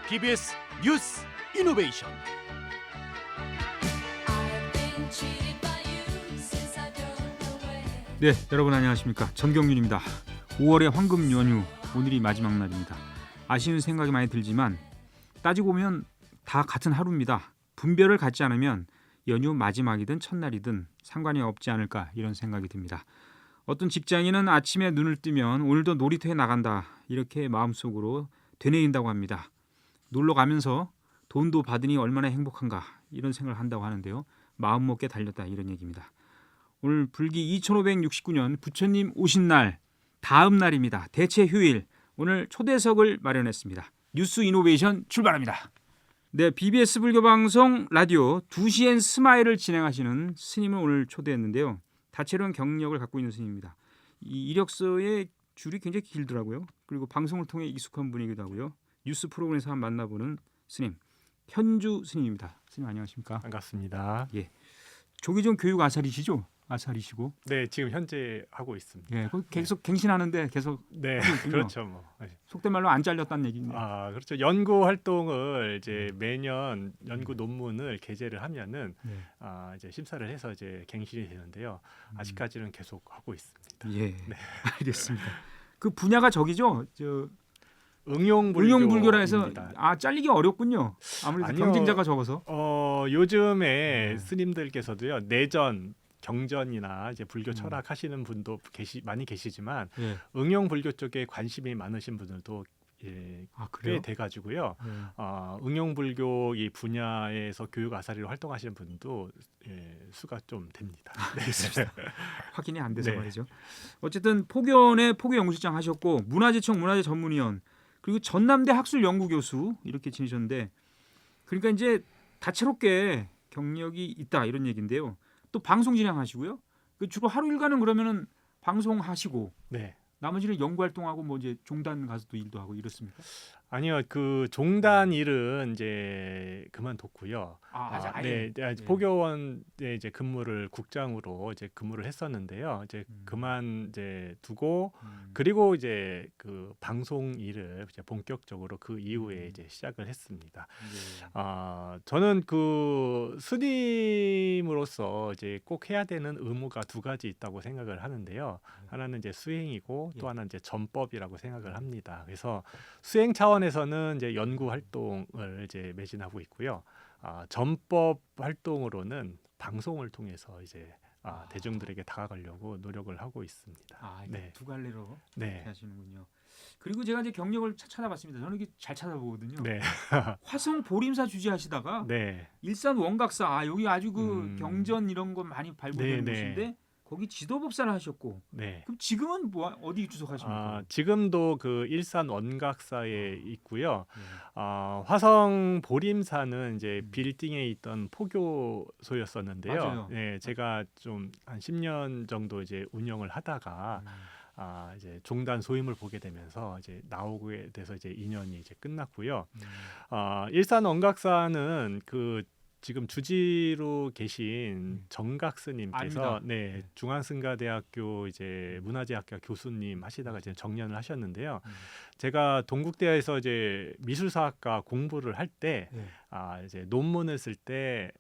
TBS 뉴스 이노베이션. 네, 여러분 안녕하십니까? 전경윤입니다. 5월의 황금 연휴, 오늘이 마지막 날입니다. 아쉬운 생각이 많이 들지만 따지고 보면 다 같은 하루입니다. 분별을 갖지 않으면 연휴 마지막이든 첫날이든 상관이 없지 않을까 이런 생각이 듭니다. 어떤 직장인은 아침에 눈을 뜨면 오늘도 놀이터에 나간다 이렇게 마음속으로 되뇌인다고 합니다. 놀러 가면서 돈도 받으니 얼마나 행복한가 이런 생각을 한다고 하는데요. 마음 먹게 달렸다 이런 얘기입니다. 오늘 불기 2569년 부처님 오신 날 다음 날입니다. 대체 휴일 오늘 초대석을 마련했습니다. 뉴스 이노베이션 출발합니다. 네, BBS 불교방송 라디오 2시엔 스마일을 진행하시는 스님을 오늘 초대했는데요. 다채로운 경력을 갖고 있는 스님입니다. 이 이력서의 줄이 굉장히 길더라고요. 그리고 방송을 통해 익숙한 분이기도 하고요. 뉴스 프로그램에서 한번 만나보는 스님 현주 스님입니다. 스님 안녕하십니까? 반갑습니다. 예, 조기종 교육 아살이시죠? 아살이시고. 네, 지금 현재 하고 있습니다. 예, 계속 갱신하는데 계속. 네, 그렇죠, 뭐. 속된 말로 안 잘렸다는 얘기인데. 아, 그렇죠. 연구 활동을 이제 매년 연구 논문을 게재를 하면은 네. 이제 심사를 해서 이제 갱신이 되는데요. 아직까지는 계속 하고 있습니다. 예, 네. 알겠습니다. 그 분야가 저기죠. 저 응용불교입니다. 응용불교라 해서 잘리기 어렵군요. 아무래도 아니요. 경쟁자가 적어서. 요즘에 스님들께서도요 내전 경전이나 이제 불교 철학 하시는 분도 많이 계시지만 예. 응용불교 쪽에 관심이 많으신 분들도 꽤 그래요? 돼가지고요. 네. 응용불교 이 분야에서 교육 아사리로 활동하시는 분도 수가 좀 됩니다. 알겠습니다. 확인이 안 돼서 네. 말이죠. 어쨌든 포교원의 포교연구실장 하셨고 문화재청 문화재 전문위원 그리고 전남대 학술 연구교수 이렇게 지내셨는데 그러니까 이제 다채롭게 경력이 있다 이런 얘기인데요. 또 방송 진행하시고요. 그 주로 하루 일과는 그러면은 방송하시고 네. 나머지는 연구 활동하고 뭐 이제 종단 가서도 일도 하고 이렇습니까? 아니요, 그 종단 일은 이제 그만뒀고요. 아예. 네, 포교원에 이제 근무를 국장으로 이제 근무를 했었는데요. 이제 그만 이제 두고 그리고 이제 그 방송 일을 이제 본격적으로 그 이후에 이제 시작을 했습니다. 저는 그 스님으로서 이제 꼭 해야 되는 의무가 두 가지 있다고 생각을 하는데요. 하나는 이제 수행이고 또 하나는 이제 전법이라고 생각을 합니다. 그래서 수행 차원에서는 이제 연구 활동을 이제 매진하고 있고요. 전법 활동으로는 방송을 통해서 이제 대중들에게 다가가려고 노력을 하고 있습니다. 네. 두 갈래로 네. 이렇게 하시는군요. 그리고 제가 이제 경력을 찾아봤습니다. 저는 이게 잘 찾아보거든요. 네. 화성 보림사 주재하시다가 네. 일산 원각사 여기 아주 그 경전 이런 거 많이 발굴되는 네, 곳인데 거기 지도법사를 하셨고 네. 그럼 지금은 어디 주석하십니까? 지금도 그 일산 원각사에 있고요. 화성 보림사는 이제 빌딩에 있던 포교소였었는데요. 맞아요. 네, 제가 좀 한 10년 정도 이제 운영을 하다가 이제 종단 소임을 보게 되면서 이제 나오게 돼서 이제 2년이 이제 끝났고요. 일산 원각사는 그 지금 주지로 계신 정각 스님께서 중앙승가대학교 이제 문화재학과 교수님 하시다가 이제 정년을 하셨는데요. 제가 동국대에서 이제 미술사학과 공부를 할 때 이제 논문을 쓸 때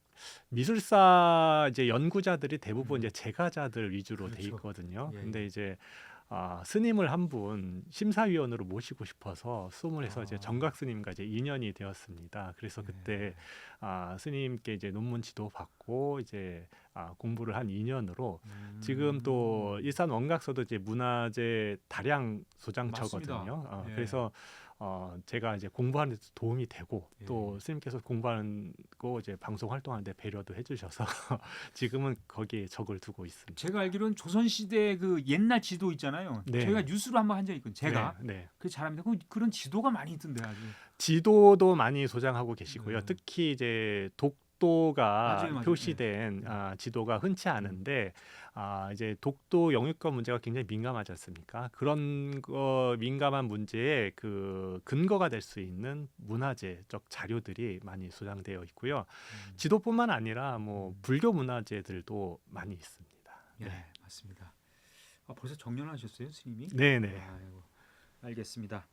미술사 이제 연구자들이 대부분 이제 제가자들 위주로 돼 있거든요. 근데 이제 스님을 한 분 심사위원으로 모시고 싶어서 수험을 해서 이제 정각 스님과 이제 인연이 되었습니다. 그래서 그때 스님께 이제 논문 지도 받고 이제 공부를 한 2년으로 지금 또 일산 원각서도 이제 문화재 다량 소장처거든요. 그래서 제가 이제 공부하는 데 도움이 되고 또 스님께서 공부하는 거 이제 방송 활동하는데 배려도 해주셔서 지금은 거기에 적을 두고 있습니다. 제가 알기로는 조선시대 그 옛날 지도 있잖아요. 네. 저희가 뉴스로 한번 한 적이 있거든요. 제가 네. 그 잘합니다. 그런 지도가 많이 있던데 아주. 지도도 많이 소장하고 계시고요. 특히 이제 독도가 맞아요. 표시된 지도가 흔치 않은데 이제 독도 영유권 문제가 굉장히 민감하지 않습니까? 그런 거 민감한 문제에 그 근거가 될 수 있는 문화재적 자료들이 많이 소장되어 있고요. 지도뿐만 아니라 뭐 불교 문화재들도 많이 있습니다. 네, 맞습니다. 벌써 정년하셨어요, 스님이? 네네. 아이고, 알겠습니다.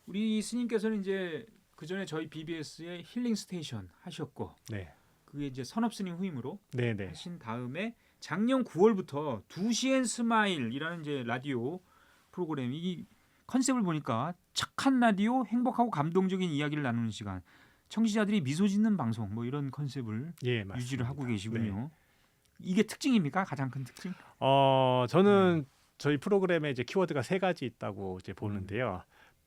우리 스님께서는 이제 그 전에 저희 BBS의 힐링 스테이션 하셨고, 네. 그게 이제 선업 스님 후임으로 네네. 하신 다음에 작년 9월부터 2시엔 스마일이라는 이제 라디오 프로그램, 이 컨셉을 보니까 착한 라디오, 행복하고 감동적인 이야기를 나누는 시간, 청취자들이 미소 짓는 방송, 뭐 이런 컨셉을 예, 맞습니다. 유지를 하고 계시군요. 네. 이게 특징입니까? 가장 큰 특징? 저는 저희 프로그램에 이제 키워드가 3가지 있다고 이제 보는데요.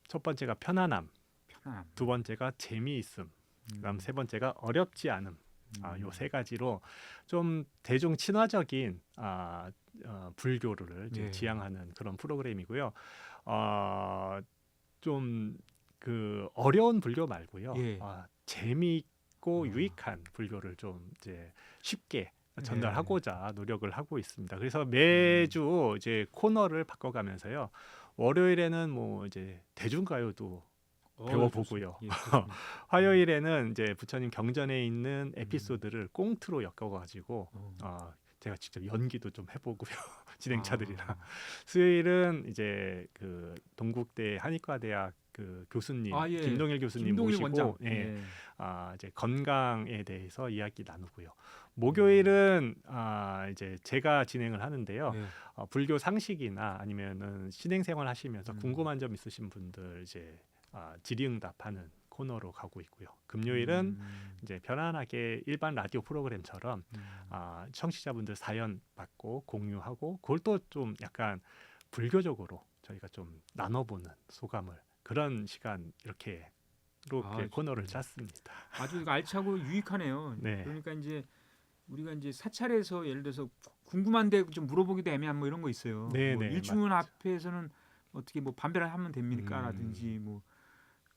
첫 번째가 편안함, 편안함. 두 번째가 재미있음, 그다음 세 번째가 어렵지 않음. 요 3가지로 좀 대중 친화적인 불교를 이제 예. 지향하는 그런 프로그램이고요. 좀 그 어려운 불교 말고요. 예. 재미있고 유익한 불교를 좀 이제 쉽게 전달하고자 노력을 하고 있습니다. 그래서 매주 이제 코너를 바꿔가면서요. 월요일에는 뭐 이제 대중가요도 배워보고요. 예, 좋습니다. 화요일에는 이제 부처님 경전에 있는 에피소드를 꽁트로 엮어가지고 제가 직접 연기도 좀 해보고요. 진행자들이랑. 수요일은 이제 그 동국대 한의과대학 그 교수님 예. 김동일 교수님 김동일 모시고 원장. 예. 이제 건강에 대해서 이야기 나누고요. 목요일은 이제 제가 진행을 하는데요. 예. 불교 상식이나 아니면은 신행생활 하시면서 궁금한 점 있으신 분들 이제 질의응답하는 코너로 가고 있고요. 금요일은 이제 편안하게 일반 라디오 프로그램처럼 청취자분들 사연 받고 공유하고 그걸 또 좀 약간 불교적으로 저희가 좀 나눠보는 소감을 그런 시간 이렇게 코너를 짰습니다. 아주 알차고 유익하네요. 네. 그러니까 이제 우리가 이제 사찰에서 예를 들어서 궁금한데 좀 물어보기도 애매한 뭐 이런 거 있어요. 네, 뭐 네, 일주문 맞죠. 앞에서는 어떻게 뭐 반배를 하면 됩니까?라든지 뭐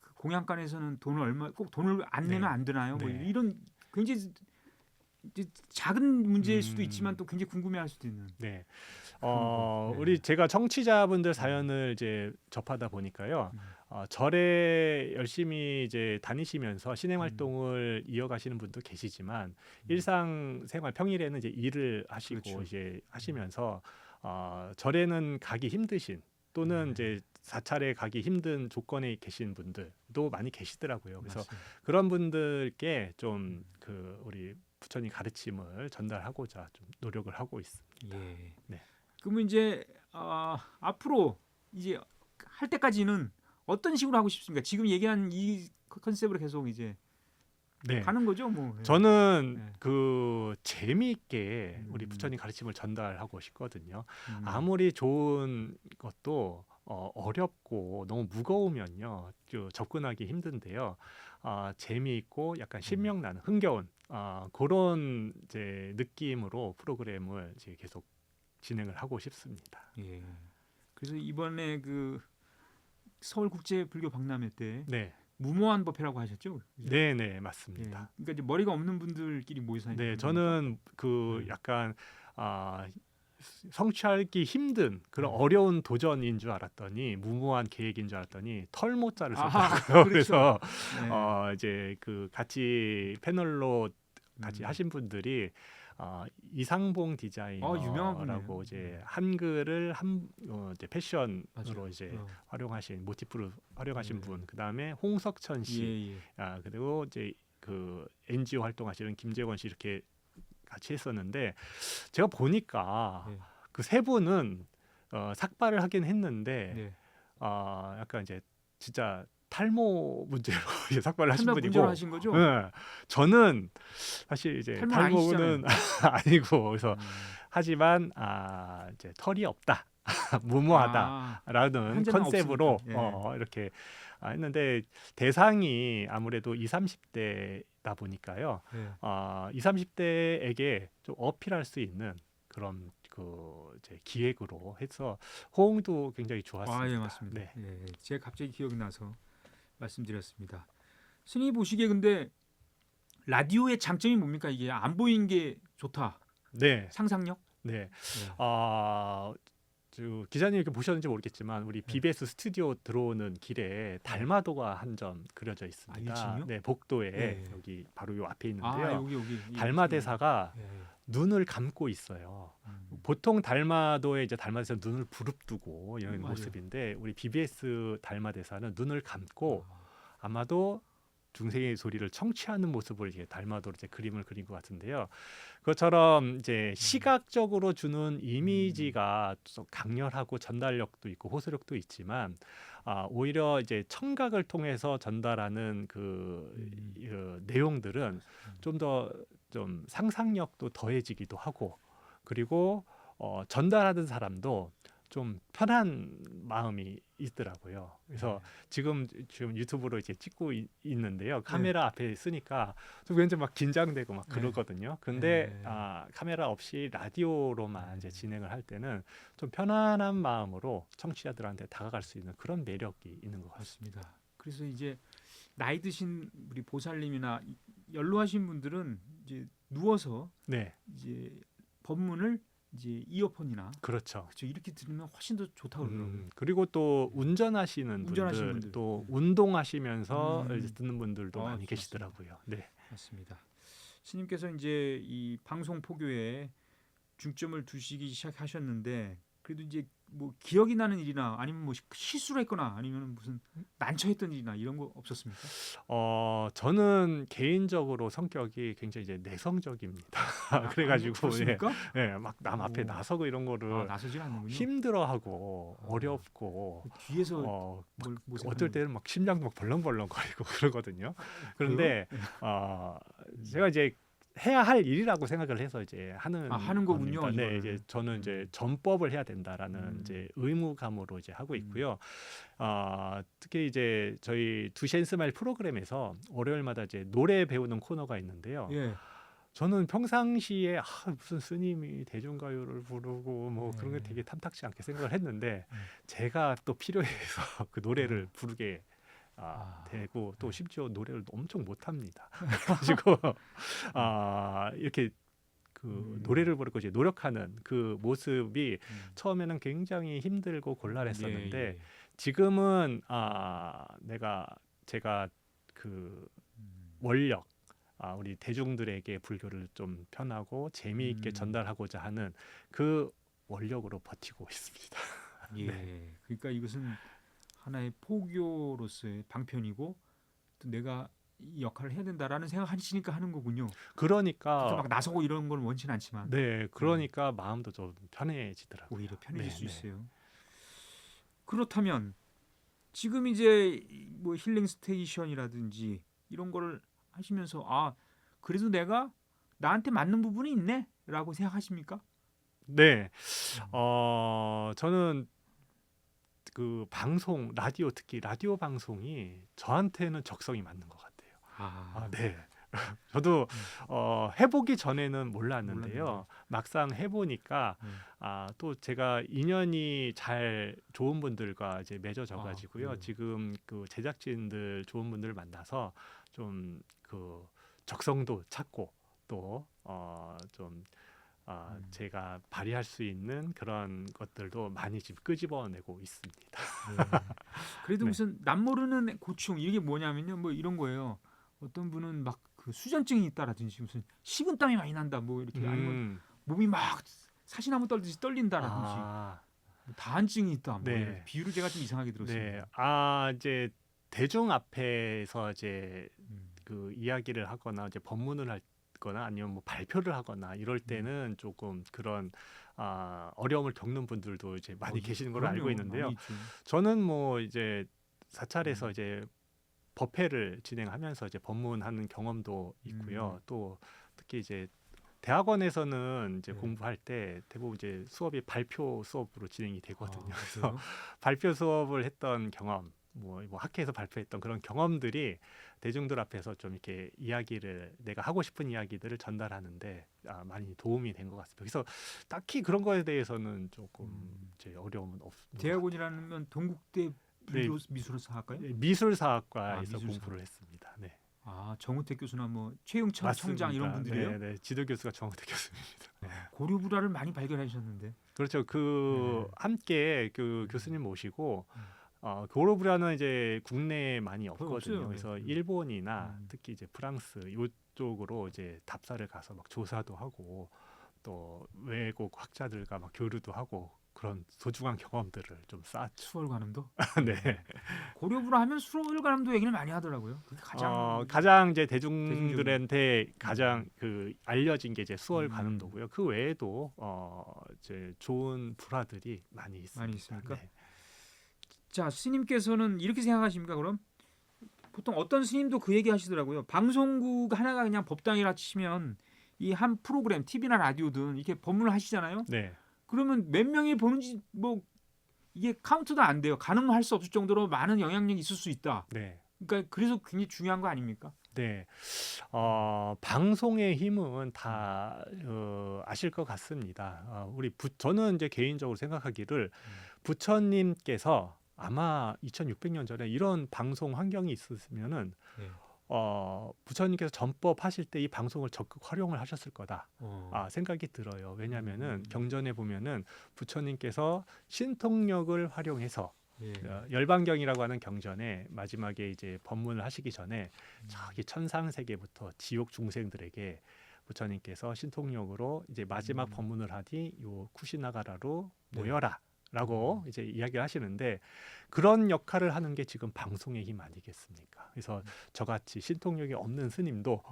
그 공양간에서는 돈을 얼마 꼭 돈을 안 내면 네. 안 되나요? 뭐 네. 이런 굉장히 이제 작은 문제일 수도 있지만 또 굉장히 궁금해할 수도 있는. 네. 거. 네. 우리 제가 청취자분들 사연을 이제 접하다 보니까요. 절에 열심히 이제 다니시면서 신행 활동을 이어가시는 분도 계시지만 일상생활 평일에는 이제 일을 하시고 그렇죠. 이제 하시면서 절에는 가기 힘드신 또는 이제 사찰에 가기 힘든 조건에 계신 분들도 많이 계시더라고요. 그래서 맞습니다. 그런 분들께 좀 그 우리 부처님 가르침을 전달하고자 좀 노력을 하고 있습니다. 예. 네. 그러면 이제 앞으로 이제 할 때까지는 어떤 식으로 하고 싶습니까? 지금 얘기한 이 컨셉으로 계속 이제 네. 가는 거죠, 뭐. 저는 네. 그 재미있게 우리 부처님 가르침을 전달하고 싶거든요. 음. 아무리 좋은 것도 어렵고 너무 무거우면요 접근하기 힘든데요. 재미있고 약간 신명나는 흥겨운 그런 이제 느낌으로 프로그램을 이제 계속 진행을 하고 싶습니다. 예. 그래서 이번에 그 서울국제불교박람회 때 네, 무모한 법회라고 하셨죠? 그죠? 네, 네, 예. 맞습니다. 그러니까 이제 머리가 없는 분들끼리 모여서 하는 네, 겁니까? 저는 그 네. 약간 성취하기 힘든 그런 어려운 도전인 줄 알았더니 무모한 계획인 줄 알았더니 털모자를 썼더라고요. 그렇죠. 그래서 네. 이제 그 같이 패널로 같이 하신 분들이 이상봉 유명한 디자이너라고 분이에요. 이제 한글을 이제 패션으로 맞아요. 이제 활용하신 모티프로 활용하신 네. 분, 그 다음에 홍석천 씨, 예, 예. 그리고 이제 그 NGO 활동하시는 김재권 씨 이렇게 같이 했었는데 제가 보니까 네. 그 세 분은 삭발을 하긴 했는데 네. 약간 이제 진짜 탈모 문제로 이제 삭발을 하신 탈모 분이고, 문제로 하신 거죠? 네. 저는 사실 이제 탈모는 탈모는 아니고 그래서 음. 하지만 이제 털이 없다, 무모하다라는 현재는 컨셉으로 없으니까. 예. 이렇게 했는데 대상이 아무래도 20, 30대다 보니까요. 네. 20, 30대에게 좀 어필할 수 있는 그런 그 이제 기획으로 해서 호응도 굉장히 좋았습니다. 예, 맞습니다. 네. 예, 제가 갑자기 기억이 나서 말씀드렸습니다. 스님 보시기에 근데 라디오의 장점이 뭡니까? 이게 안 보이는 게 좋다. 네, 상상력? 네. 네. 기자님 이렇게 보셨는지 모르겠지만 우리 BBS 스튜디오 들어오는 길에 달마도가 한 점 그려져 있습니다. 1층이요? 네, 복도에 네. 여기 바로 요 앞에 아, 있는데요. 여기. 달마대사가 예, 예. 눈을 감고 있어요. 보통 달마도에 이제 달마대사 눈을 부릅뜨고 이런 맞아요. 모습인데 우리 BBS 달마대사는 눈을 감고 아, 아마도 중생의 소리를 청취하는 모습을 이제 달마도로 이제 그림을 그린 것 같은데요. 그것처럼 이제 시각적으로 주는 이미지가 좀 강렬하고 전달력도 있고 호소력도 있지만 오히려 이제 청각을 통해서 전달하는 그 내용들은 좀 더 좀 상상력도 더해지기도 하고 그리고 전달하는 사람도 좀 편한 마음이 있더라고요. 그래서 지금 유튜브로 이제 찍고 있는데요. 카메라 앞에 쓰니까 좀 왠지 막 긴장되고 막 그러거든요. 근데 카메라 없이 라디오로만 이제 진행을 할 때는 좀 편안한 마음으로 청취자들한테 다가갈 수 있는 그런 매력이 있는 것 같습니다. 맞습니다. 그래서 이제 나이 드신 우리 보살님이나 연로하신 분들은 이제 누워서 네, 이제 법문을 이제 이어폰이나 그렇죠. 그렇죠. 이렇게 들으면 훨씬 더 좋다고 그러더라고요. 그리고 또 운전하시는 운전하시는 분들, 분들. 또 운동하시면서 음. 이제 듣는 분들도 많이 맞습니다. 계시더라고요. 네. 맞습니다. 스님께서 이제 이 방송 포교에 중점을 두시기 시작하셨는데 그래도 이제 뭐 기억이 나는 일이나 아니면 뭐 실수를 했거나 아니면 무슨 난처했던 일이나 이런 거 없었습니까? 저는 개인적으로 성격이 굉장히 이제 내성적입니다. 그래가지고 그렇습니까? 막 남 앞에 오. 나서고 이런 거를 나서질 않는군요. 힘들어하고 어렵고 뒤에서 어, 뭘 어떨 때는 막 심장도 막 벌렁벌렁거리고 그러거든요. 그런데 제가 이제 해야 할 일이라고 생각을 해서 이제 하는 거군요. 겁니다. 네, 이거를. 이제 저는 이제 전법을 해야 된다라는 이제 의무감으로 이제 하고 있고요. 특히 이제 저희 두센스마일 프로그램에서 월요일마다 이제 노래 배우는 코너가 있는데요. 예. 저는 평상시에 무슨 스님이 대중가요를 부르고 뭐 그런 게 되게 탐탁치 않게 생각을 했는데 제가 또 필요해서 그 노래를 부르게 되고 또 심지어 노래를 엄청 못합니다. 그래가지고 이렇게 그 노래를 부르고 이제 노력하는 그 모습이 처음에는 굉장히 힘들고 곤란했었는데 예. 지금은 제가 그 원력 우리 대중들에게 불교를 좀 편하고 재미있게 전달하고자 하는 그 원력으로 버티고 있습니다. 예. 네. 그러니까 이것은 하나의 포교로서의 방편이고 또 내가 이 역할을 해야 된다라는 생각하시니까 하는 거군요. 그러니까 막 나서고 이런 건 원치는 않지만 네, 그러니까 마음도 좀 편해지더라고요. 오히려 편해질 수 네. 있어요. 그렇다면 지금 이제 뭐 힐링 스테이션이라든지 이런 거를 하시면서 그래도 내가 나한테 맞는 부분이 있네라고 생각하십니까? 네, 저는 그 방송 라디오 특히 라디오 방송이 저한테는 적성이 맞는 것 같아요. 네. 저도 해보기 전에는 몰랐는데요. 막상 해보니까 또 제가 인연이 잘 좋은 분들과 이제 맺어져 가지고요. 지금 그 제작진들 좋은 분들 만나서 좀 그 적성도 찾고 또 좀 제가 발휘할 수 있는 그런 것들도 많이 지금 끄집어내고 있습니다. 그래도 네. 무슨 남모르는 고충 이게 뭐냐면요, 뭐 이런 거예요. 어떤 분은 막 그 수전증이 있다라든지 무슨 식은땀이 많이 난다, 뭐 이렇게 아니면 몸이 막 사시나무 떨듯이 떨린다라든지 뭐 다한증이 있다, 뭐 네. 이런 비유를 제가 좀 이상하게 들었습니다. 네, 이제 대중 앞에서 이제 그 이야기를 하거나 이제 법문을 하거나 아니면 뭐 발표를 하거나 이럴 때는 조금 그런 어려움을 겪는 분들도 이제 많이 계시는 걸로 알고 있는데요. 저는 뭐 이제 사찰에서 이제 법회를 진행하면서 이제 법문하는 경험도 있고요. 또 특히 이제 대학원에서는 이제 공부할 때 대부분 이제 수업이 발표 수업으로 진행이 되거든요. 그래서 발표 수업을 했던 경험, 뭐 학회에서 발표했던 그런 경험들이 대중들 앞에서 좀 이렇게 내가 하고 싶은 이야기들을 전달하는데 많이 도움이 된 것 같습니다. 그래서 딱히 그런 거에 대해서는 조금 제 어려움은 없습니다. 대학원이라는 건 동국대 네. 미술사학과요? 미술사학과에서 미술사학과. 공부를 했습니다. 네. 아, 정우택 교수나 뭐 최영천 청장 이런 분들이요? 네, 네. 지도 교수가 정우택 교수입니다. 네. 고려 불화를 많이 발견하셨는데. 그렇죠. 네. 함께 그 교수님 모시고 고려 불화는 이제 국내에 많이 거의 없거든요. 없어요. 그래서 네. 일본이나 특히 이제 프랑스 이쪽으로 이제 답사를 가서 막 조사도 하고 또 외국 학자들과 막 교류도 하고 그런 소중한 경험들을 좀 쌓았죠. 수월관음도. 네. 고려 불화 하면 수월관음도 얘기를 많이 하더라고요. 그게 가장 이제 대중들한테 가장 그 알려진 게 이제 수월 음. 관음도고요. 그 외에도 이제 좋은 불화들이 많이 있습니다. 많이 있습니까? 네. 자, 스님께서는 이렇게 생각하십니까? 그럼 보통 어떤 스님도 그 얘기 하시더라고요. 방송국 하나가 그냥 법당이라 치면 이 한 프로그램, TV나 라디오든 이렇게 법문을 하시잖아요. 네. 그러면 몇 명이 보는지 뭐 이게 카운트도 안 돼요. 가늠할 수 없을 정도로 많은 영향력이 있을 수 있다. 네. 그러니까 그래서 굉장히 중요한 거 아닙니까? 네. 방송의 힘은 다 아실 것 같습니다. 저는 이제 개인적으로 생각하기를 부처님께서 아마 2600년 전에 이런 방송 환경이 있었으면은 네. 부처님께서 전법 하실 때 이 방송을 적극 활용을 하셨을 거다. 어. 생각이 들어요. 왜냐하면은 경전에 보면은 부처님께서 신통력을 활용해서 예. 열반경이라고 하는 경전에 마지막에 이제 법문을 하시기 전에 저기 천상 세계부터 지옥 중생들에게 부처님께서 신통력으로 이제 마지막 법문을 하니 요 쿠시나가라로 네. 모여라라고 이제 이야기를 하시는데 그런 역할을 하는 게 지금 방송의 힘 아니겠습니까? 그래서 저같이 신통력이 없는 스님도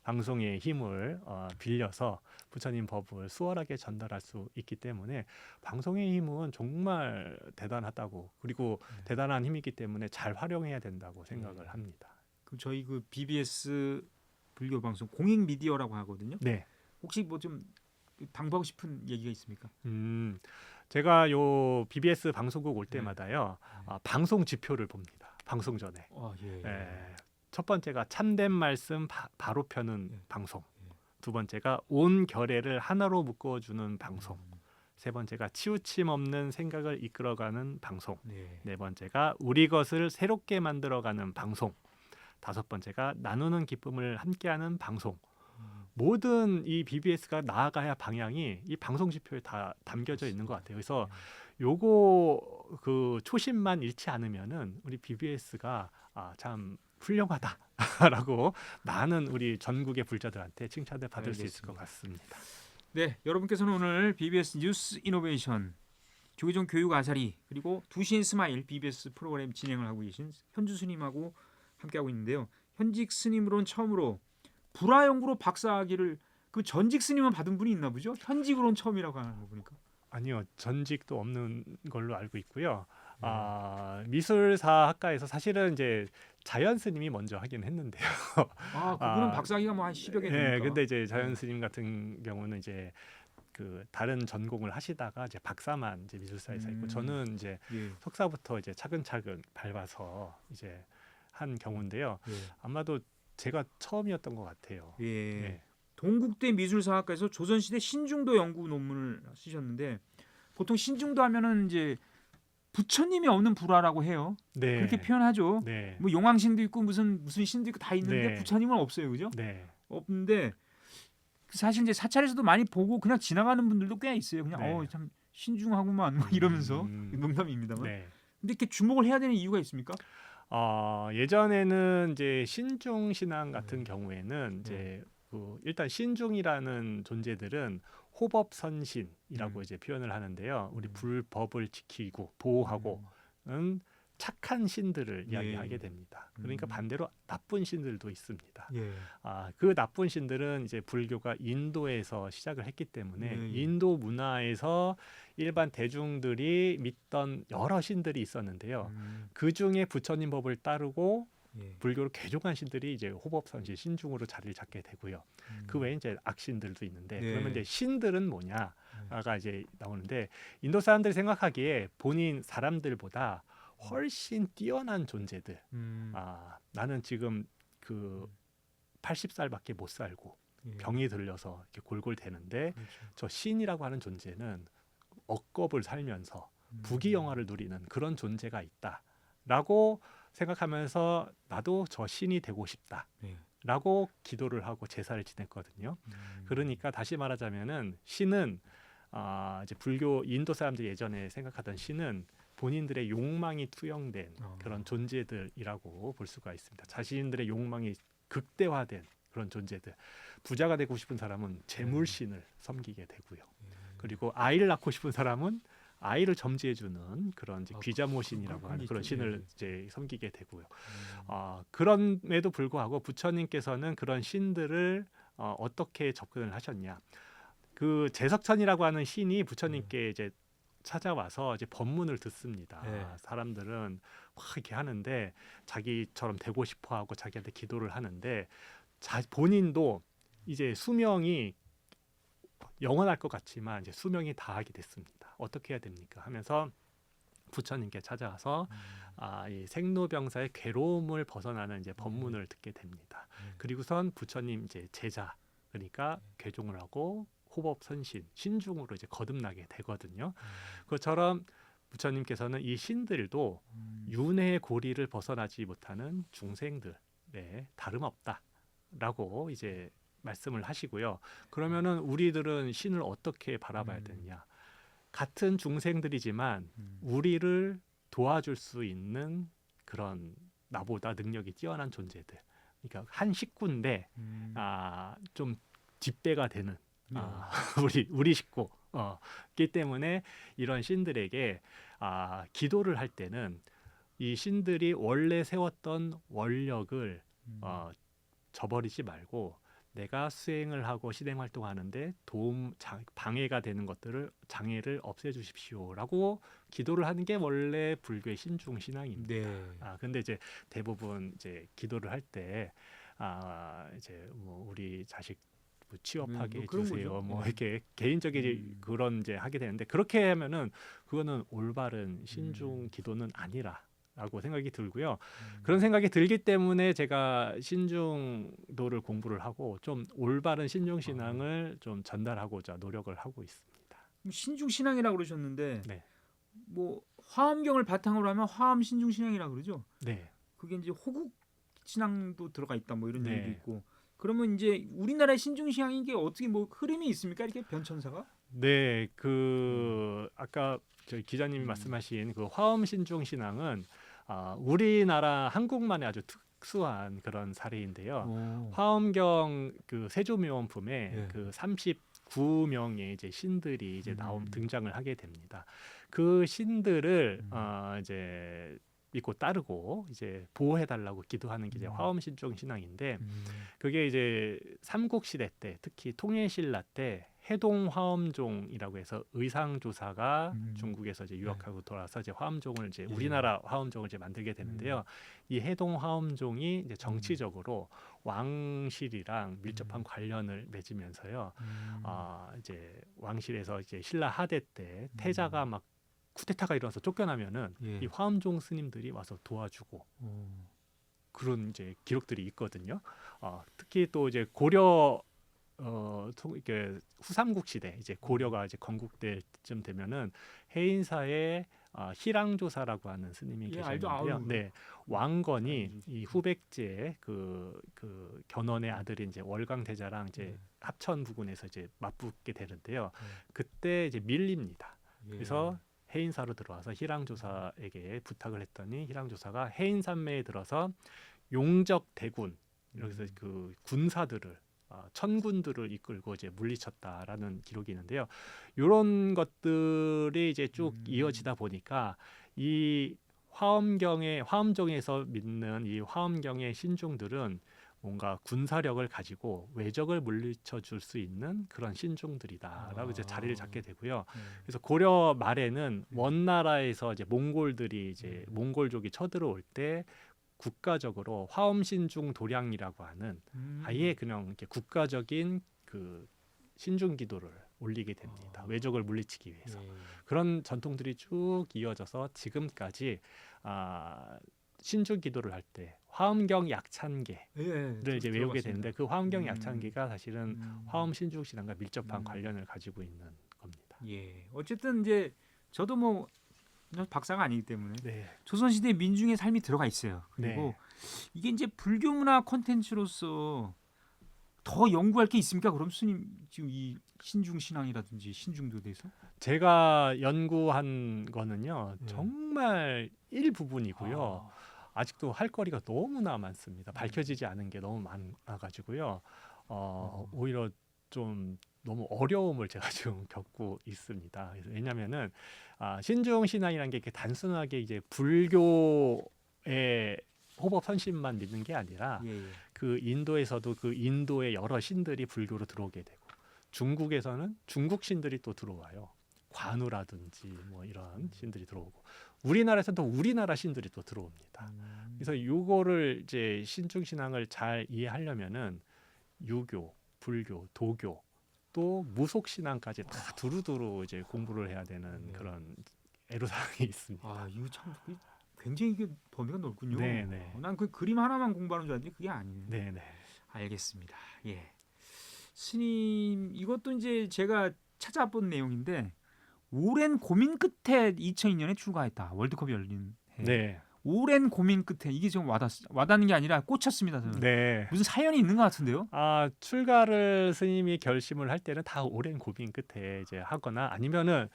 방송의 힘을 빌려서 부처님 법을 수월하게 전달할 수 있기 때문에 방송의 힘은 정말 대단하다고 그리고 대단한 힘이기 때문에 잘 활용해야 된다고 생각을 합니다. 그 저희 그 BBS 불교 방송 공익 미디어라고 하거든요. 네. 혹시 뭐 좀 당부하고 싶은 얘기가 있습니까? 제가 요 BBS 방송국 올 때마다요 방송 지표를 봅니다. 방송 전에. 예. 첫 번째가 참된 말씀 바로 펴는 예. 방송. 두 번째가 온 결의를 하나로 묶어주는 방송. 세 번째가 치우침 없는 생각을 이끌어가는 방송. 네. 네 번째가 우리 것을 새롭게 만들어가는 방송. 다섯 번째가 나누는 기쁨을 함께하는 방송. 모든 이 BBS가 나아가야 방향이 이 방송 지표에 다 담겨져 있는 것 같아요. 그래서 요거 그 초심만 잃지 않으면은 우리 BBS가 참 훌륭하다라고 많은 우리 전국의 불자들한테 칭찬을 받을 수 있을 것 같습니다. 네, 여러분께서는 오늘 BBS 뉴스 이노베이션 조계종 교육 아사리 그리고 두신 스마일 BBS 프로그램 진행을 하고 계신 현주 스님하고 함께하고 있는데요. 현직 스님으로는 처음으로 불화 연구로 박사학위를 그 전직 스님은 받은 분이 있나 보죠? 현직으로는 처음이라고 하는 거 보니까. 아니요, 전직도 없는 걸로 알고 있고요. 미술사 학과에서 사실은 이제 자연 스님이 먼저 하긴 했는데요. 그분은 박사학위가 뭐 한 10여 개 되니까. 네, 근데 이제 자연 스님 같은 경우는 이제 그 다른 전공을 하시다가 이제 박사만 이제 미술사에서 있고 저는 이제 석사부터 이제 차근차근 밟아서 이제 한 경우인데요. 아마도 제가 처음이었던 것 같아요. 네. 동국대 미술사학과에서 조선시대 신중도 연구 논문을 쓰셨는데 보통 신중도 하면은 이제 부처님이 없는 불화라고 해요. 네. 그렇게 표현하죠. 네. 뭐 용왕신도 있고 무슨 신도 있고 다 있는데 네. 부처님은 없어요, 그죠? 네. 없는데 사실 이제 사찰에서도 많이 보고 그냥 지나가는 분들도 꽤 있어요. 그냥 네. 참 신중하구만 뭐 이러면서 농담입니다만. 네. 근데 이렇게 주목을 해야 되는 이유가 있습니까? 예전에는 이제 신중 신앙 같은 경우에는 이제 일단 신중이라는 존재들은 호법선신이라고 이제 표현을 하는데요. 우리 불법을 지키고 보호하고는 착한 신들을 이야기하게 됩니다. 그러니까 반대로 나쁜 신들도 있습니다. 그 나쁜 신들은 이제 불교가 인도에서 시작을 했기 때문에 인도 문화에서 일반 대중들이 믿던 여러 신들이 있었는데요. 그 중에 부처님 법을 따르고 불교로 개종한 신들이 이제 호법선신 신중으로 자리를 잡게 되고요. 그 외에 이제 악신들도 있는데 그러면 이제 신들은 뭐냐가 이제 나오는데 인도 사람들이 생각하기에 본인 사람들보다 훨씬 뛰어난 존재들. 나는 지금 그 80살밖에 못 살고 병이 들려서 이렇게 골골대는데 저 신이라고 하는 존재는 억겁을 살면서 부귀영화를 누리는 그런 존재가 있다라고 생각하면서 나도 저 신이 되고 싶다. 네. 라고 기도를 하고 제사를 지냈거든요. 그러니까 다시 말하자면은 신은 이제 불교 인도 사람들이 예전에 생각하던 신은 본인들의 욕망이 투영된 그런 존재들이라고 볼 수가 있습니다. 자신들의 욕망이 극대화된 그런 존재들. 부자가 되고 싶은 사람은 재물신을 섬기게 되고요. 그리고 아이를 낳고 싶은 사람은 아이를 점지해주는 그런 이제 귀자모신이라고 하는 그런 신을 이제 섬기게 되고요. 그럼에도 불구하고 부처님께서는 그런 신들을 어떻게 접근을 하셨냐? 그 제석천이라고 하는 신이 부처님께 이제 찾아와서 이제 법문을 듣습니다. 네. 사람들은 막 이렇게 하는데 자기처럼 되고 싶어하고 자기한테 기도를 하는데 본인도 이제 수명이 영원할 것 같지만 이제 수명이 다하게 됐습니다. 어떻게 해야 됩니까? 하면서 부처님께 찾아와서 이 생로병사의 괴로움을 벗어나는 이제 법문을 듣게 됩니다. 그리고선 부처님 이제 제자 그러니까 괴종을 하고 호법선신 신중으로 이제 거듭나게 되거든요. 그것처럼 부처님께서는 이 신들도 윤회의 고리를 벗어나지 못하는 중생들에 다름없다라고 이제 말씀을 하시고요. 그러면은 우리들은 신을 어떻게 바라봐야 되느냐? 같은 중생들이지만 우리를 도와줄 수 있는 그런 나보다 능력이 뛰어난 존재들. 그러니까 한 식구인데 좀 뒷배가 되는 우리 식구. 기 때문에 이런 신들에게 기도를 할 때는 이 신들이 원래 세웠던 원력을 저버리지 말고 내가 수행을 하고 실행 활동하는데 방해가 되는 것들을 장애를 없애주십시오라고 기도를 하는 게 원래 불교의 신중 신앙입니다. 네. 근데 이제 대부분 이제 기도를 할 때 이제 뭐 우리 자식 취업하게 뭐 그런 해주세요. 거죠. 뭐 네. 이렇게 개인적인 그런 이제 하게 되는데 그렇게 하면은 그거는 올바른 신중 기도는 아니라라고 생각이 들고요. 그런 생각이 들기 때문에 제가 신중도를 공부를 하고 좀 올바른 신중 신앙을 좀 전달하고자 노력을 하고 있습니다. 신중 신앙이라고 그러셨는데 네. 뭐 화엄경을 바탕으로 하면 화엄 신중 신앙이라고 그러죠. 네. 그게 이제 호국 신앙도 들어가 있다 뭐 이런 네. 얘기도 있고. 그러면 이제 우리나라의 신중 신앙이 이게 어떻게 뭐 흐름이 있습니까? 이렇게 변천사가? 네, 아까 저희 기자님이 말씀하신 그 화엄 신중 신앙은 우리나라 한국만의 아주 특수한 그런 사례인데요. 화엄경 그 세조묘원품에 예. 그 39명의 이제 신들이 이제 등장을 하게 됩니다. 그 신들을 이제 믿고 따르고 이제 보호해 달라고 기도하는 게 이제 화엄 신중 신앙인데 그게 이제 삼국시대 때 특히 통일신라 때 해동 화엄종이라고 해서 의상조사가 중국에서 이제 유학하고 돌아와서 이제 화엄종을 이제 우리나라 화엄종을 이제 만들게 되는데요. 이 해동 화엄종이 이제 정치적으로 왕실이랑 밀접한 관련을 맺으면서요. 이제 왕실에서 이제 신라 하대 때 태자가 막 쿠데타가 일어나서 쫓겨나면은 이 화엄종 스님들이 와서 도와주고 그런 이제 기록들이 있거든요. 특히 또 이제 고려 이렇게 후삼국 시대 이제 고려가 이제 건국때쯤 되면은 해인사에 희랑조사라고 하는 스님이 계셨는데요. 네, 왕건이 이 후백제의 그 견훤의 아들인 이제 월강대자랑 이제 합천 부근에서 이제 맞붙게 되는데요. 그때 이제 밀립니다. 그래서 해인사로 들어와서 희랑조사에게 부탁을 했더니 희랑조사가 해인산매에 들어서 용적 대군 여기서 그 군사들을 천군들을 이끌고 이제 물리쳤다라는 기록이 있는데요. 이런 것들이 이제 쭉 이어지다 보니까 이 화엄종에서 믿는 이 화엄경의 신중들은 뭔가 군사력을 가지고 외적을 물리쳐 줄 수 있는 그런 신중들이다라고 이제 자리를 잡게 되고요. 그래서 고려 말에는 원나라에서 이제 몽골들이 이제 몽골족이 쳐들어올 때 국가적으로 화엄신중 도량이라고 하는 아예 그냥 이렇게 국가적인 그 신중 기도를 올리게 됩니다. 외적을 물리치기 위해서. 그런 전통들이 쭉 이어져서 지금까지 신중 기도를 할 때 화엄경 약찬계를 이제 외우게 되는데 그 화엄경 약찬계가 사실은 화엄 신중 신앙과 밀접한 관련을 가지고 있는 겁니다. 예. 어쨌든 이제 저도 뭐 박사가 아니기 때문에 네. 조선시대 민중의 삶이 들어가 있어요. 그리고 네. 이게 이제 불교 문화 콘텐츠로서 더 연구할 게 있습니까? 그럼 스님 지금 이 신중 신앙이라든지 신중도에 대해서 제가 연구한 거는요. 네. 정말 일부분이고요. 아직도 할 거리가 너무나 많습니다. 밝혀지지 않은 게 너무 많아가지고요. 오히려 좀 너무 어려움을 제가 지금 겪고 있습니다. 그래서 왜냐하면은 신중 신앙이라는 게 이렇게 단순하게 이제 불교의 호법 선신만 믿는 게 아니라 예, 예. 그 인도에서도 그 인도의 여러 신들이 불교로 들어오게 되고 중국에서는 중국 신들이 또 들어와요. 관우라든지 뭐 이런 신들이 들어오고 우리나라에서는 또 우리나라 신들이 또 들어옵니다. 그래서 요거를 이제 신중 신앙을 잘 이해하려면은 유교, 불교, 도교 또 무속 신앙까지 다 두루두루 이제 공부를 해야 되는 네. 그런 애로사항이 있습니다. 이거 참 굉장히 이게 범위가 넓군요. 네, 네. 난 그 그림 하나만 공부하는 줄 알았는데 그게 아니에요. 네, 네. 알겠습니다. 예. 스님 이것도 이제 제가 찾아본 내용인데 오랜 고민 끝에 2002년에 출가했다. 월드컵이 열린 해. 네. 오랜 고민 끝에 이게 좀 와닿는 게 아니라 꽂혔습니다. 저는. 네. 무슨 사연이 있는 것 같은데요? 출가를 스님이 결심을 할 때는 다 오랜 고민 끝에 이제 하거나 아니면은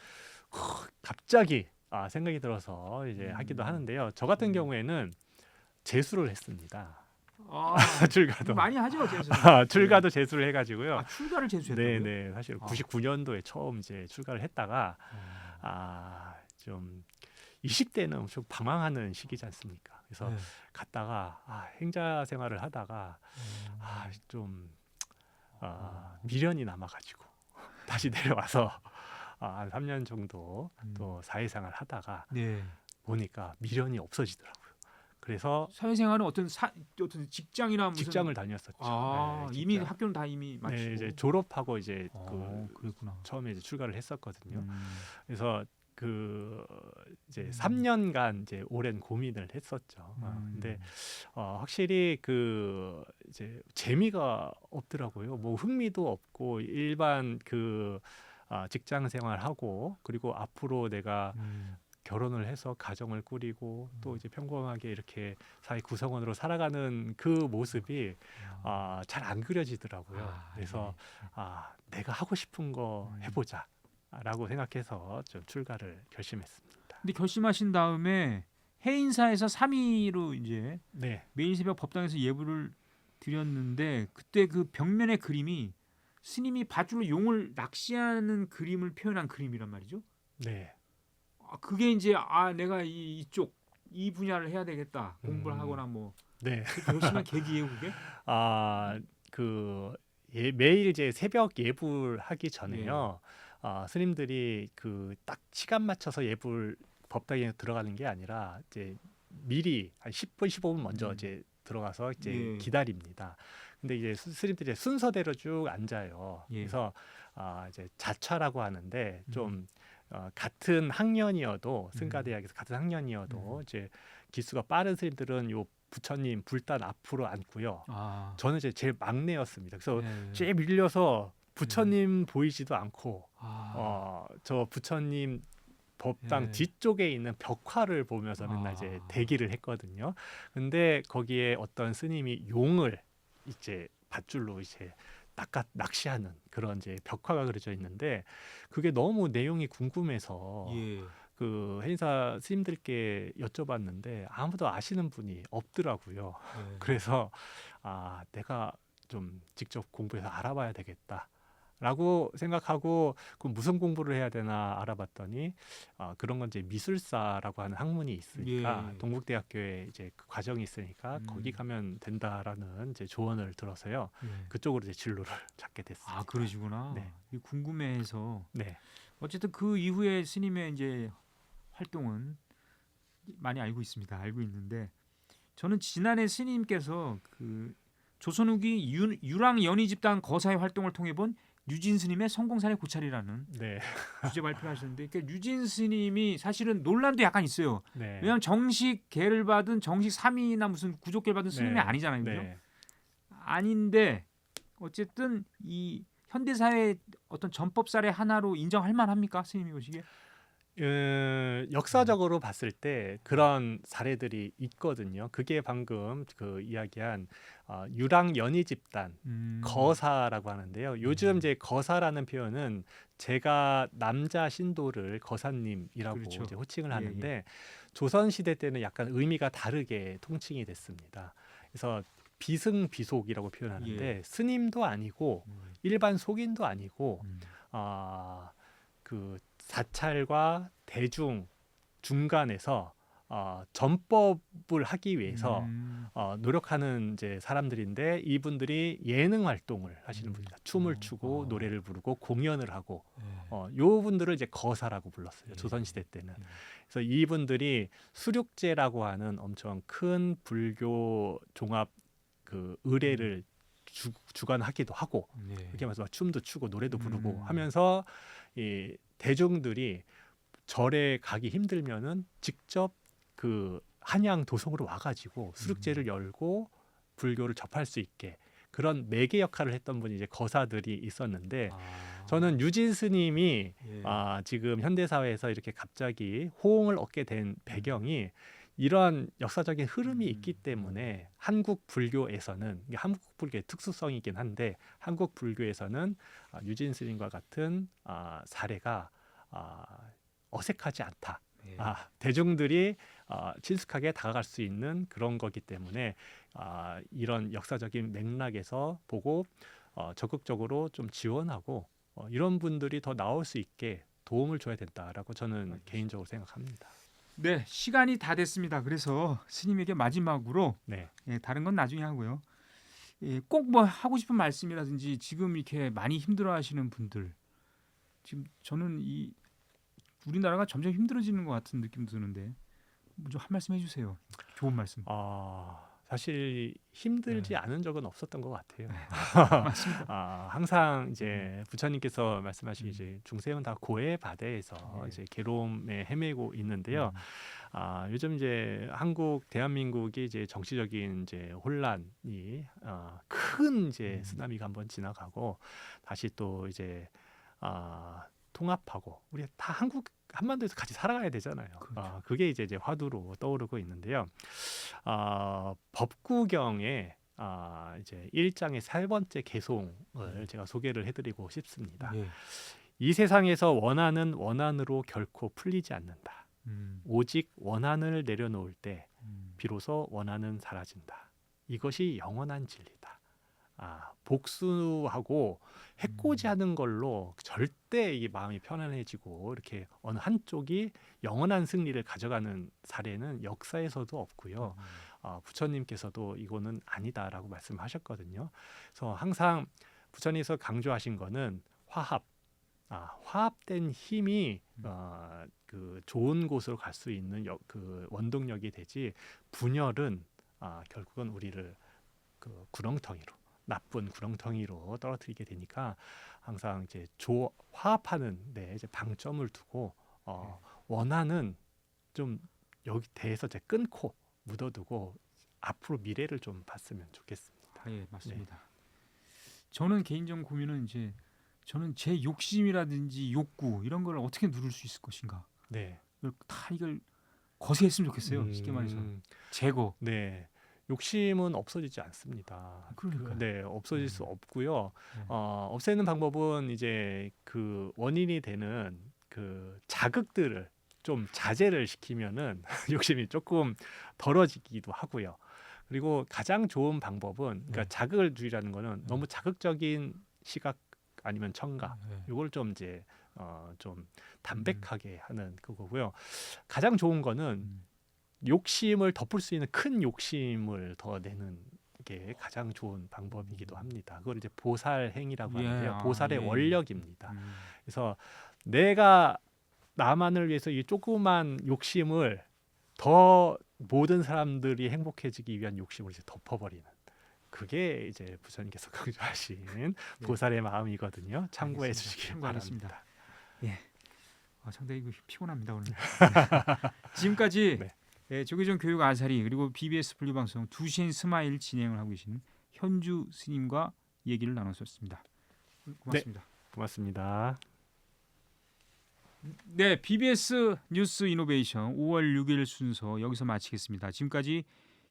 갑자기 생각이 들어서 이제 하기도 하는데요. 저 같은 경우에는 재수를 했습니다. 출가도 많이 하죠, 재수. 출가도 재수를 해가지고요. 출가를 재수했다고요? 네네. 사실 99년도에 처음 이제 출가를 했다가 좀 20대는 좀 방황하는 시기지 않습니까? 그래서 네. 갔다가 행자 생활을 하다가 좀 미련이 남아가지고 다시 내려와서 한 3년 정도 또 사회생활 하다가 네. 보니까 미련이 없어지더라고요. 그래서 사회생활은 어떤 직장이나 무슨 직장을 다녔었죠. 네, 이미 직장. 학교는 다 이미 마치고. 네, 이제 졸업하고 이제 그랬구나. 처음에 이제 출가를 했었거든요. 그래서 이제 3년간 이제 오랜 고민을 했었죠. 근데 확실히 이제 재미가 없더라고요. 뭐 흥미도 없고 일반 직장 생활하고 그리고 앞으로 내가 결혼을 해서 가정을 꾸리고 또 이제 평범하게 이렇게 사회 구성원으로 살아가는 그 모습이 잘 안 그려지더라고요. 그래서 내가 하고 싶은 거 해보자라고 생각해서 좀 출가를 결심했습니다. 근데 결심하신 다음에 해인사에서 3위로 이제 네. 매일 새벽 법당에서 예불을 드렸는데 그때 그 벽면의 그림이 스님이 밧줄로 용을 낚시하는 그림을 표현한 그림이란 말이죠. 네. 그게 이제 내가 이쪽 이 분야를 해야 되겠다 공부를 하거나 뭐 네. 결심한 계기예요 그게? 매일 이제 새벽 예불 하기 전에요. 스님들이 딱 시간 맞춰서 예불 법당에 들어가는 게 아니라 이제 미리 한 10분 15분 먼저 이제 들어가서 이제 기다립니다. 근데 이제 스님들이 순서대로 쭉 앉아요. 그래서 이제 자차라고 하는데 좀 같은 학년이어도 승가대학에서 같은 학년이어도 이제 기수가 빠른 스님들은 요 부처님 불단 앞으로 앉고요. 저는 이제 제일 막내였습니다. 그래서 제일 밀려서 부처님 보이지도 않고 저 부처님 법당 뒤쪽에 있는 벽화를 보면서 맨날 이제 대기를 했거든요. 근데 거기에 어떤 스님이 용을 이제 밧줄로 이제 낚시하는 그런 이제 벽화가 그려져 있는데 그게 너무 내용이 궁금해서 그 해인사 스님들께 여쭤봤는데 아무도 아시는 분이 없더라고요. 그래서 내가 좀 직접 공부해서 알아봐야 되겠다라고 생각하고 그럼 무슨 공부를 해야 되나 알아봤더니 그런 건 이제 미술사라고 하는 학문이 있으니까 동국대학교에 이제 그 과정이 있으니까 거기 가면 된다라는 이제 조언을 들어서요. 그쪽으로 이제 진로를 찾게 됐습니다. 그러시구나. 네. 궁금해해서. 네. 어쨌든 그 이후에 스님의 이제 활동은 많이 알고 있습니다. 알고 있는데 저는 지난해 스님께서 그 조선 후기 유랑 연희 집단 거사의 활동을 통해 본 유진 스님의 성공사례 고찰이라는 주제 발표하셨는데 그러니까 유진 스님이 사실은 논란도 약간 있어요. 왜냐하면 정식 계를 받은 정식 3위나 무슨 구족계를 받은 스님이 아니잖아요. 그죠? 아닌데 어쨌든 이 현대사의 어떤 전법 사례 하나로 인정할 만합니까? 스님이 보시기에? 역사적으로 봤을 때 그런 사례들이 있거든요. 그게 방금 그 이야기한 유랑 연희 집단 거사라고 하는데요. 요즘 이제 거사라는 표현은 제가 남자 신도를 거사님이라고 그렇죠. 이제 호칭을 예, 하는데 조선 시대 때는 약간 의미가 다르게 통칭이 됐습니다. 그래서 비승비속이라고 표현하는데 예. 스님도 아니고 일반 속인도 아니고 음. 그 사찰과 대중 중간에서 전법을 하기 위해서 노력하는 이제 사람들인데 이분들이 예능 활동을 하시는 분입니다. 춤을 추고 노래를 부르고 공연을 하고 요 분들을 이제 거사라고 불렀어요. 조선 시대 때는. 그래서 이분들이 수륙제라고 하는 엄청 큰 불교 종합 그 의례를 주관하기도 하고 이렇게 하면서 막 춤도 추고 노래도 부르고 하면서 이 대중들이 절에 가기 힘들면은 직접 그 한양 도성으로 와가지고 수륙제를 열고 불교를 접할 수 있게 그런 매개 역할을 했던 분이 이제 거사들이 있었는데 저는 유진 스님이 지금 현대 사회에서 이렇게 갑자기 호응을 얻게 된 배경이 이러한 역사적인 흐름이 있기 때문에 한국 불교에서는 이게 한국 불교의 특수성이긴 한데 한국 불교에서는 유진 스님과 같은 사례가 어색하지 않다. 대중들이 친숙하게 다가갈 수 있는 그런 거기 때문에 이런 역사적인 맥락에서 보고 적극적으로 좀 지원하고 이런 분들이 더 나올 수 있게 도움을 줘야 된다라고 저는 개인적으로 생각합니다. 네, 시간이 다 됐습니다. 그래서 스님에게 마지막으로 네. 다른 건 나중에 하고요. 꼭 뭐 하고 싶은 말씀이라든지 지금 이렇게 많이 힘들어하시는 분들 지금 저는 이 우리나라가 점점 힘들어지는 것 같은 느낌도 드는데 먼저 한 말씀 해주세요. 좋은 말씀. 사실 힘들지 않은 적은 없었던 것 같아요. 맞습니다. 항상 이제 부처님께서 말씀하신 이제 중생은 다 고해 바다에서 이제 괴로움에 헤매고 있는데요. 요즘 이제 한국 대한민국이 이제 정치적인 이제 혼란이 큰 이제 쓰나미가 한번 지나가고 다시 또 이제 통합하고 우리 다 한반도에서 같이 살아가야 되잖아요. 그렇죠. 그게 이제 화두로 떠오르고 있는데요. 법구경에 이제 1장의 3번째 개송을 제가 소개를 해드리고 싶습니다. 이 세상에서 원한은 원한으로 결코 풀리지 않는다. 오직 원한을 내려놓을 때 비로소 원한은 사라진다. 이것이 영원한 진리다. 복수하고 해코지하는 걸로 절대 이 마음이 편안해지고 이렇게 어느 한쪽이 영원한 승리를 가져가는 사례는 역사에서도 없고요. 부처님께서도 이거는 아니다라고 말씀하셨거든요. 그래서 항상 부처님께서 강조하신 거는 화합. 화합된 힘이 그 좋은 곳으로 갈 수 있는 그 원동력이 되지 분열은 결국은 우리를 그 구렁텅이로 나쁜 구렁텅이로 떨어뜨리게 되니까 항상 이제 화합하는 데 이제 방점을 두고 원한은 좀 여기 대해서 이제 끊고 묻어두고 앞으로 미래를 좀 봤으면 좋겠습니다. 예, 맞습니다. 저는 개인적 고민은 이제 저는 제 욕심이라든지 욕구 이런 걸 어떻게 누를 수 있을 것인가. 이걸 거세했으면 좋겠어요. 쉽게 말해서 제거. 욕심은 없어지지 않습니다. 그러니까요. 없어질 수 없고요. 없애는 방법은 이제 그 원인이 되는 그 자극들을 좀 자제를 시키면은 욕심이 조금 덜어지기도 하고요. 그리고 가장 좋은 방법은 그러니까 자극을 줄이라는 거는 너무 자극적인 시각 아니면 청각 이걸 좀 이제 좀 담백하게 하는 그거고요. 가장 좋은 거는 욕심을 덮을 수 있는 큰 욕심을 더 내는 게 가장 좋은 방법이기도 합니다. 그걸 이제 보살행위라고 하는데요. 보살의 원력입니다. 그래서 내가 나만을 위해서 이 조그만 욕심을 더 모든 사람들이 행복해지기 위한 욕심을 이제 덮어버리는 그게 이제 부처님께서 강조하신 보살의 마음이거든요. 참고해 주시기 바랍니다. 상당히 피곤합니다 오늘. 지금까지 조계종 교육 아사리 그리고 BBS 분류방송 2시엔 스마일 진행을 하고 계신 현주 스님과 얘기를 나눴었습니다. 고맙습니다. 고맙습니다. 네, BBS 뉴스 이노베이션 5월 6일 순서 여기서 마치겠습니다. 지금까지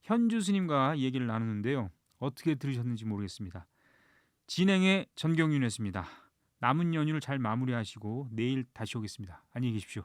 현주 스님과 얘기를 나누는데요. 어떻게 들으셨는지 모르겠습니다. 진행의 전경윤이었습니다. 남은 연휴를 잘 마무리하시고 내일 다시 오겠습니다. 안녕히 계십시오.